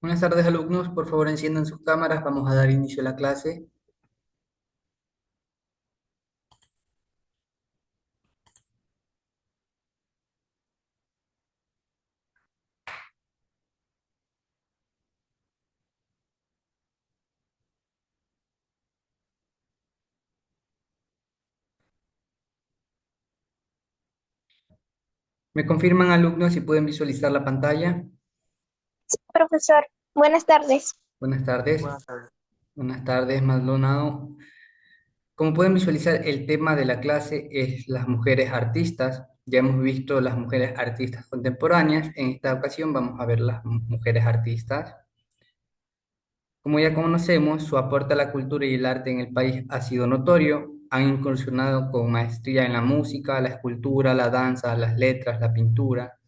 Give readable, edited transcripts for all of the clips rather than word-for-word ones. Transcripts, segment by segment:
Buenas tardes, alumnos. Por favor, enciendan sus cámaras. Vamos a dar inicio a la clase. ¿Me confirman, alumnos, si pueden visualizar la pantalla? Profesor, buenas tardes. Buenas tardes. Buenas tardes, Maldonado. Como pueden visualizar, el tema de la clase es las mujeres artistas. Ya hemos visto las mujeres artistas contemporáneas. En esta ocasión vamos a ver las mujeres artistas. Como ya conocemos, su aporte a la cultura y el arte en el país ha sido notorio. Han incursionado con maestría en la música, la escultura, la danza, las letras, la pintura,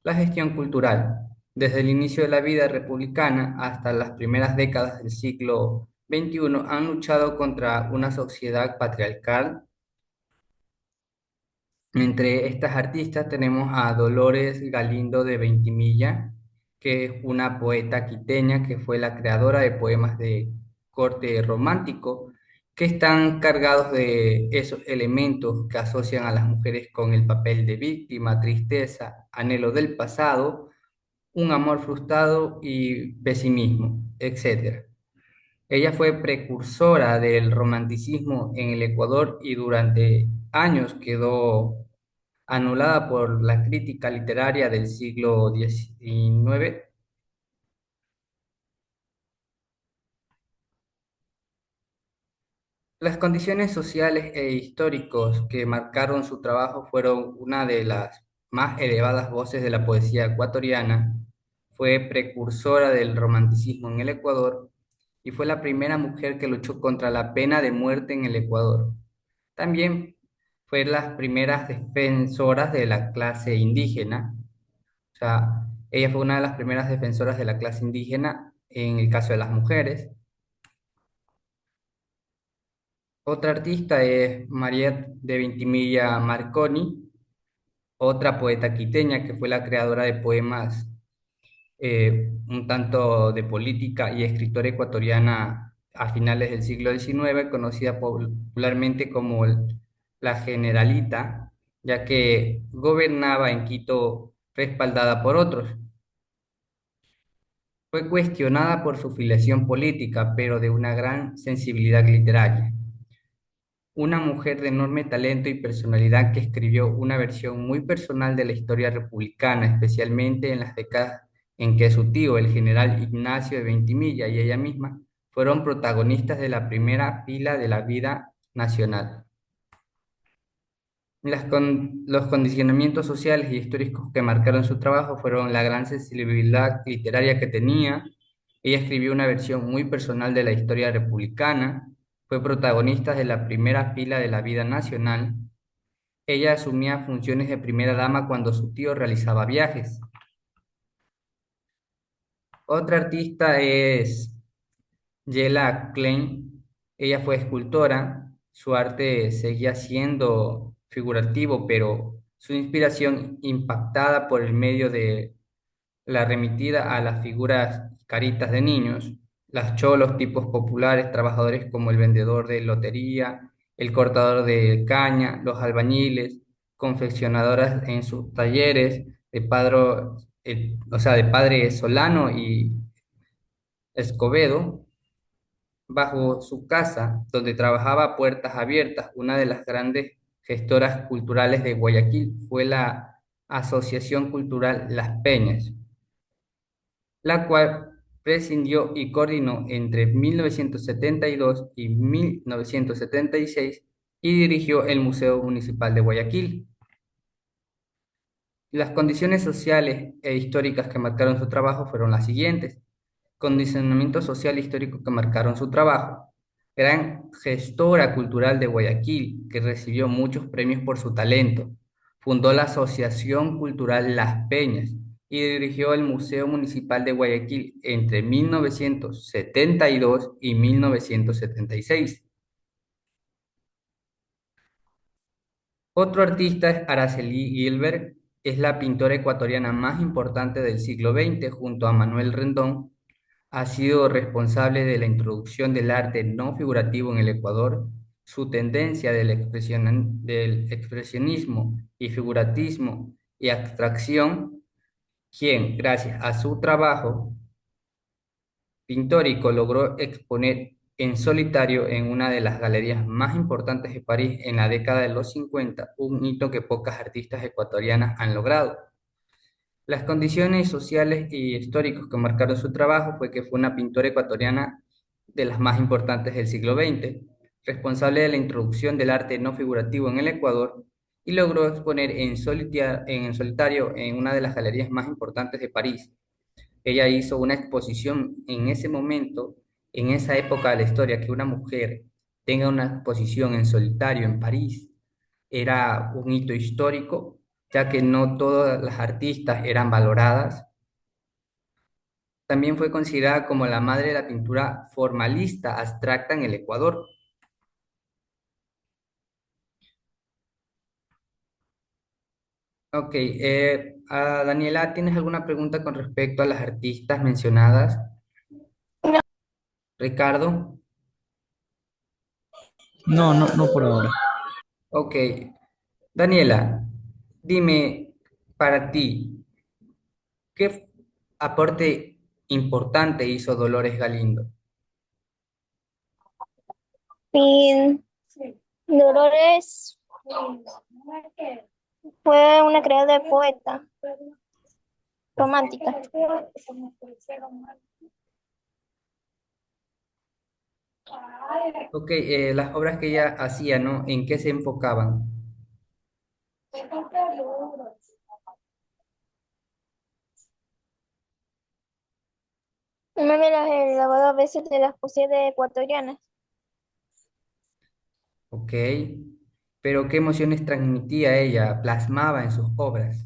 la gestión cultural. Desde el inicio de la vida republicana hasta las primeras décadas del siglo XXI han luchado contra una sociedad patriarcal. Entre estas artistas tenemos a Dolores Galindo de Ventimilla, que es una poeta quiteña que fue la creadora de poemas de corte romántico, que están cargados de esos elementos que asocian a las mujeres con el papel de víctima, tristeza, anhelo del pasado, un amor frustrado y pesimismo, etcétera. Ella fue precursora del romanticismo en el Ecuador y durante años quedó anulada por la crítica literaria del siglo XIX. Las condiciones sociales e históricos que marcaron su trabajo fueron una de las más elevadas voces de la poesía ecuatoriana. Fue precursora del romanticismo en el Ecuador y fue la primera mujer que luchó contra la pena de muerte en el Ecuador. También fue las primeras defensoras de la clase indígena. O sea, ella fue una de las primeras defensoras de la clase indígena en el caso de las mujeres. Otra artista es Mariette de Ventimiglia Marconi, otra poeta quiteña que fue la creadora de poemas un tanto de política y escritora ecuatoriana a finales del siglo XIX, conocida popularmente como la Generalita, ya que gobernaba en Quito respaldada por otros. Fue cuestionada por su filiación política, pero de una gran sensibilidad literaria. Una mujer de enorme talento y personalidad que escribió una versión muy personal de la historia republicana, especialmente en las décadas en que su tío, el general Ignacio de Ventimilla y ella misma, fueron protagonistas de la primera fila de la vida nacional. Los condicionamientos sociales y históricos que marcaron su trabajo fueron la gran sensibilidad literaria que tenía. Ella escribió una versión muy personal de la historia republicana, fue protagonista de la primera fila de la vida nacional. Ella asumía funciones de primera dama cuando su tío realizaba viajes. Otra artista es Yela Klein. Ella fue escultora. Su arte seguía siendo figurativo, pero su inspiración impactada por el medio de la remitida a las figuras caritas de niños, las cholos, tipos populares, trabajadores como el vendedor de lotería, el cortador de caña, los albañiles, confeccionadoras en sus talleres, de o sea, de padre Solano y Escobedo, bajo su casa, donde trabajaba a puertas abiertas. Una de las grandes gestoras culturales de Guayaquil fue la Asociación Cultural Las Peñas, la cual prescindió y coordinó entre 1972 y 1976 y dirigió el Museo Municipal de Guayaquil. Las condiciones sociales e históricas que marcaron su trabajo fueron las siguientes. Condicionamiento social e histórico que marcaron su trabajo. Gran gestora cultural de Guayaquil, que recibió muchos premios por su talento. Fundó la Asociación Cultural Las Peñas y dirigió el Museo Municipal de Guayaquil entre 1972 y 1976. Otro artista es Araceli Gilbert, es la pintora ecuatoriana más importante del siglo XX junto a Manuel Rendón. Ha sido responsable de la introducción del arte no figurativo en el Ecuador, su tendencia del expresionismo y figuratismo y abstracción, quien, gracias a su trabajo pintórico, logró exponer en solitario en una de las galerías más importantes de París en la década de los 50, un hito que pocas artistas ecuatorianas han logrado. Las condiciones sociales y históricos que marcaron su trabajo fue que fue una pintora ecuatoriana de las más importantes del siglo XX, responsable de la introducción del arte no figurativo en el Ecuador y logró exponer en solitario en una de las galerías más importantes de París. Ella hizo una exposición en ese momento, en esa época de la historia, que una mujer tenga una exposición en solitario en París era un hito histórico, ya que no todas las artistas eran valoradas. También fue considerada como la madre de la pintura formalista abstracta en el Ecuador. Ok, Daniela, ¿tienes alguna pregunta con respecto a las artistas mencionadas? No, Ricardo. No, no, no por ahora. Ok, Daniela, dime para ti, ¿qué aporte importante hizo Dolores Galindo? y Dolores fue una creadora de poeta romántica. Ok, las obras que ella hacía, ¿no? ¿En qué se enfocaban? Una de las elaboradas a veces de las poesías ecuatorianas. Ok, pero ¿qué emociones transmitía ella, plasmaba en sus obras?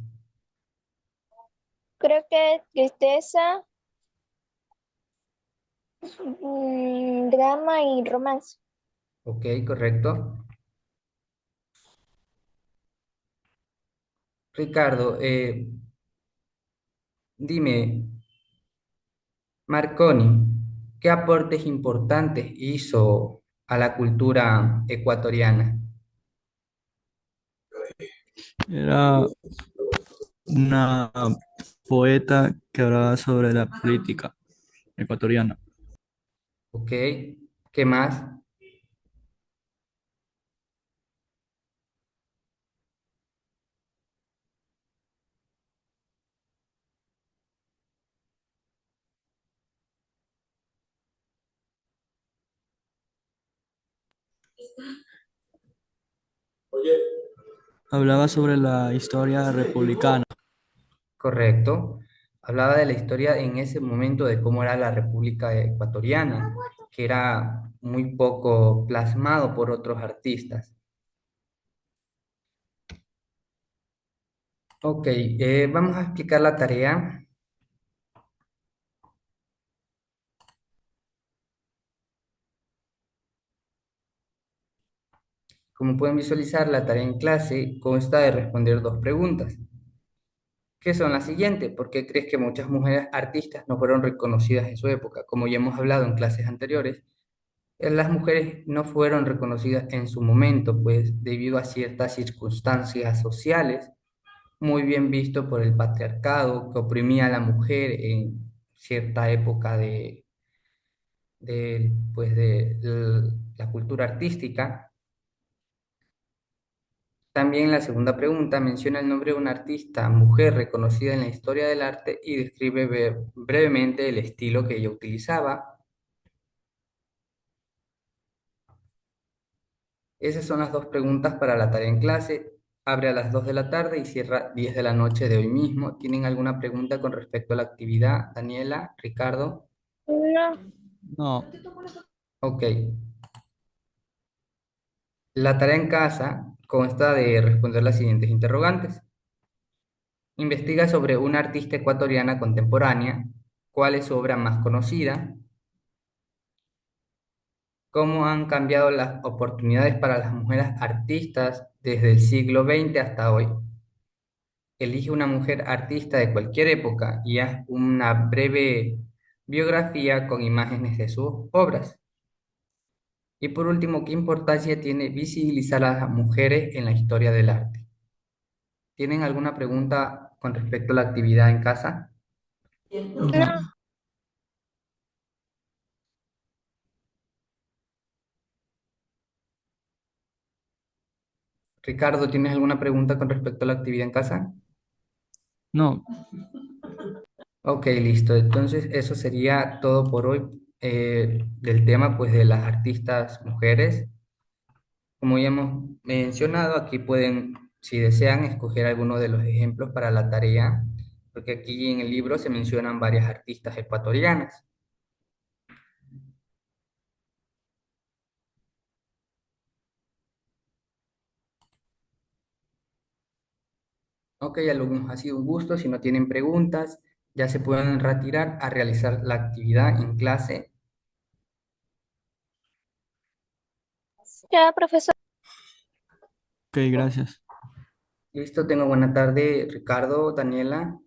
Creo que tristeza, drama y romance. Ok, correcto. Ricardo, dime, Marconi, ¿qué aportes importantes hizo a la cultura ecuatoriana? Era una poeta que hablaba sobre la política ecuatoriana. Ok, ¿qué más? Hablaba sobre la historia republicana. Correcto. Hablaba de la historia en ese momento de cómo era la República Ecuatoriana, que era muy poco plasmado por otros artistas. Ok, vamos a explicar la tarea. Como pueden visualizar, la tarea en clase consta de responder dos preguntas, que son las siguientes. ¿Por qué crees que muchas mujeres artistas no fueron reconocidas en su época? Como ya hemos hablado en clases anteriores, las mujeres no fueron reconocidas en su momento, pues debido a ciertas circunstancias sociales, muy bien visto por el patriarcado que oprimía a la mujer en cierta época de la cultura artística. También la segunda pregunta menciona el nombre de una artista, mujer reconocida en la historia del arte y describe brevemente el estilo que ella utilizaba. Esas son las dos preguntas para la tarea en clase. Abre a las 2 de la tarde y cierra 10 de la noche de hoy mismo. ¿Tienen alguna pregunta con respecto a la actividad, Daniela, Ricardo? No, No, Ok. La tarea en casa consta de responder las siguientes interrogantes. Investiga sobre una artista ecuatoriana contemporánea. ¿Cuál es su obra más conocida? ¿Cómo han cambiado las oportunidades para las mujeres artistas desde el siglo XX hasta hoy? Elige una mujer artista de cualquier época y haz una breve biografía con imágenes de sus obras. Y por último, ¿qué importancia tiene visibilizar a las mujeres en la historia del arte? ¿Tienen alguna pregunta con respecto a la actividad en casa? No, No, Ricardo, ¿tienes alguna pregunta con respecto a la actividad en casa? no. Ok, listo. Entonces, eso sería todo por hoy del tema pues, de las artistas mujeres. Como ya hemos mencionado, aquí pueden, si desean, escoger alguno de los ejemplos para la tarea, porque aquí en el libro se mencionan varias artistas ecuatorianas. Ok, alumnos, ha sido un gusto. Si no tienen preguntas, ya se pueden retirar a realizar la actividad en clase. ya, profesor. Ok, gracias. Listo, tengo buena tarde, Ricardo, Daniela.